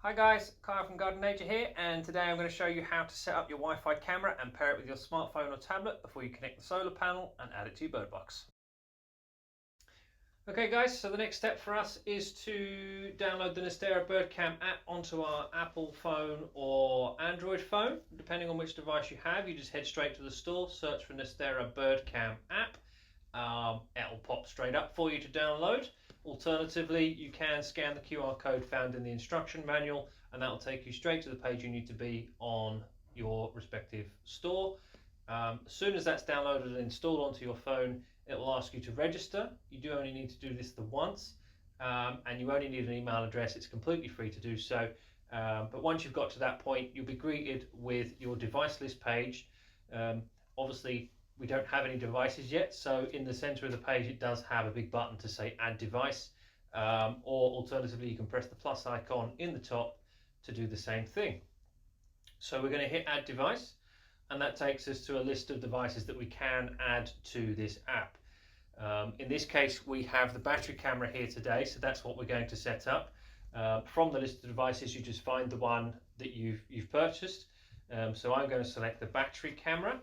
Hi guys, Kyle from Gardenature here, and today I'm going to show you how to set up your Wi-Fi camera and pair it with your smartphone or tablet before you connect the solar panel and add it to your bird box. Okay guys, so the next step for us is to download the Nestera Bird Cam app onto our Apple phone or Android phone. Depending on which device you have, you just head straight to the store, search for Nestera Bird Cam app. It'll pop straight up for you to download. Alternatively, you can scan the QR code found in the instruction manual, and that will take you straight to the page you need to be on your respective store. As soon as that's downloaded and installed onto your phone, it will ask you to register. You do only need to do this the once, and you only need an email address. It's completely free to do so. But once you've got to that point, you'll be greeted with your device list page. Obviously, we don't have any devices yet, so in the center of the page it does have a big button to say add device, or alternatively you can press the plus icon in the top to do the same thing. So we're going to hit add device, and that takes us to a list of devices that we can add to this app. In this case we have the battery camera here today, so that's what we're going to set up. From the list of devices you just find the one that you've purchased. So I'm going to select the battery camera.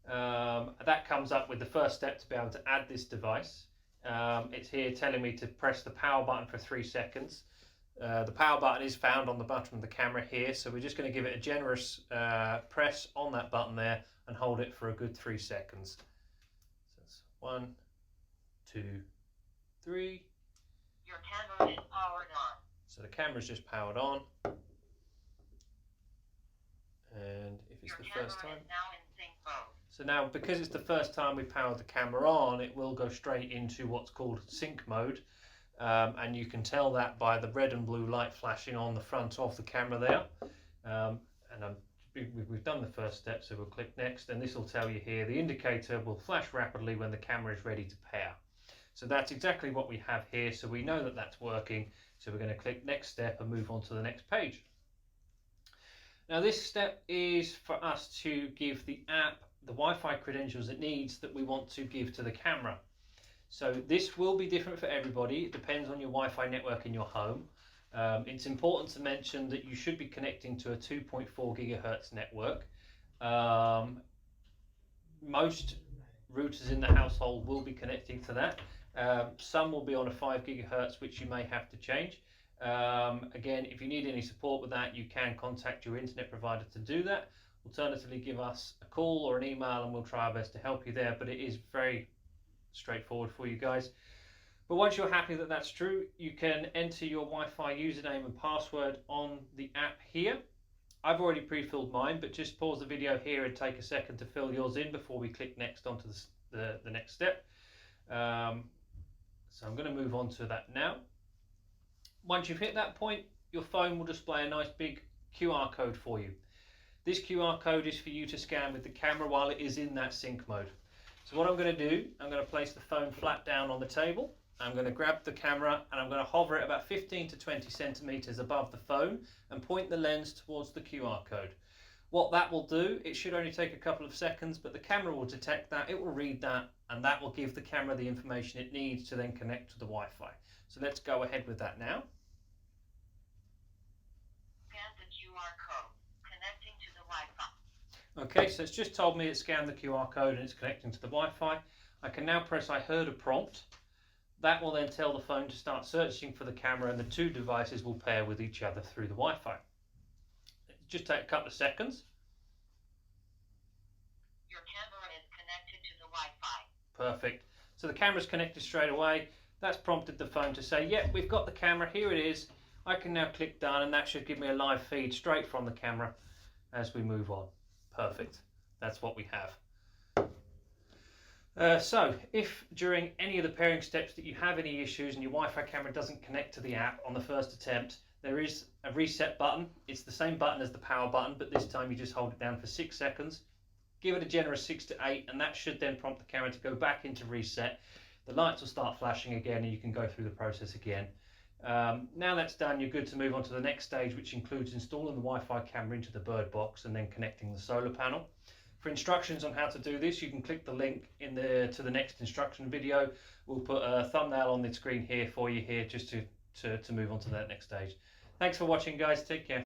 That comes up with the first step to be able to add this device. It's here telling me to press the power button for 3 seconds. The power button is found on the bottom of the camera here, so we're just going to give it a generous press on that button there and hold it for a good 3 seconds. So it's 1, 2, 3. Your camera is powered on. So the camera's just powered on. And if it's the first time, is now in sync mode. So now, because it's the first time we powered the camera on, it will go straight into what's called sync mode, and you can tell that by the red and blue light flashing on the front of the camera there. We've done the first step, so we'll click next, and this will tell you here the indicator will flash rapidly when the camera is ready to pair. So that's exactly what we have here, so we know that that's working, so we're going to click next step and move on to the next page. Now this step is for us to give the app the Wi-Fi credentials it needs that we want to give to the camera. So this will be different for everybody. It depends on your Wi-Fi network in your home. It's important to mention that you should be connecting to a 2.4 gigahertz network. Most routers in the household will be connecting to that. Some will be on a 5 gigahertz, which you may have to change. Again, if you need any support with that, you can contact your internet provider to do that. Alternatively, give us a call or an email and we'll try our best to help you there, but it is very straightforward for you guys. But once you're happy that that's true, you can enter your Wi-Fi username and password on the app here. I've already pre-filled mine, but just pause the video here and take a second to fill yours in before we click next onto the next step. So I'm going to move on to that now. Once you've hit that point, your phone will display a nice big QR code for you. This QR code is for you to scan with the camera while it is in that sync mode. So what I'm going to do, I'm going to place the phone flat down on the table. I'm going to grab the camera and I'm going to hover it about 15 to 20 centimeters above the phone and point the lens towards the QR code. What that will do, it should only take a couple of seconds, but the camera will detect that, it will read that, and that will give the camera the information it needs to then connect to the Wi-Fi. So let's go ahead with that now. Scan the QR code, connecting to the Wi-Fi. Okay, so it's just told me it scanned the QR code and it's connecting to the Wi-Fi. I can now press I heard a prompt. That will then tell the phone to start searching for the camera, and the two devices will pair with each other through the Wi-Fi. Just take a couple of seconds. Your camera is connected to the Wi-Fi. Perfect. So the camera's connected straight away. That's prompted the phone to say, yep, we've got the camera, here it is. I can now click done, and that should give me a live feed straight from the camera as we move on. Perfect. That's what we have. So if during any of the pairing steps that you have any issues and your Wi-Fi camera doesn't connect to the app on the first attempt, there is a reset button. It's the same button as the power button, but this time you just hold it down for 6 seconds. Give it a generous 6 to 8, and that should then prompt the camera to go back into reset. The lights will start flashing again and you can go through the process again. Now that's done, you're good to move on to the next stage, which includes installing the Wi-Fi camera into the bird box and then connecting the solar panel. For instructions on how to do this, you can click the link to the next instruction video. We'll put a thumbnail on the screen here for you here just to move on to that next stage. Thanks for watching, guys. Take care.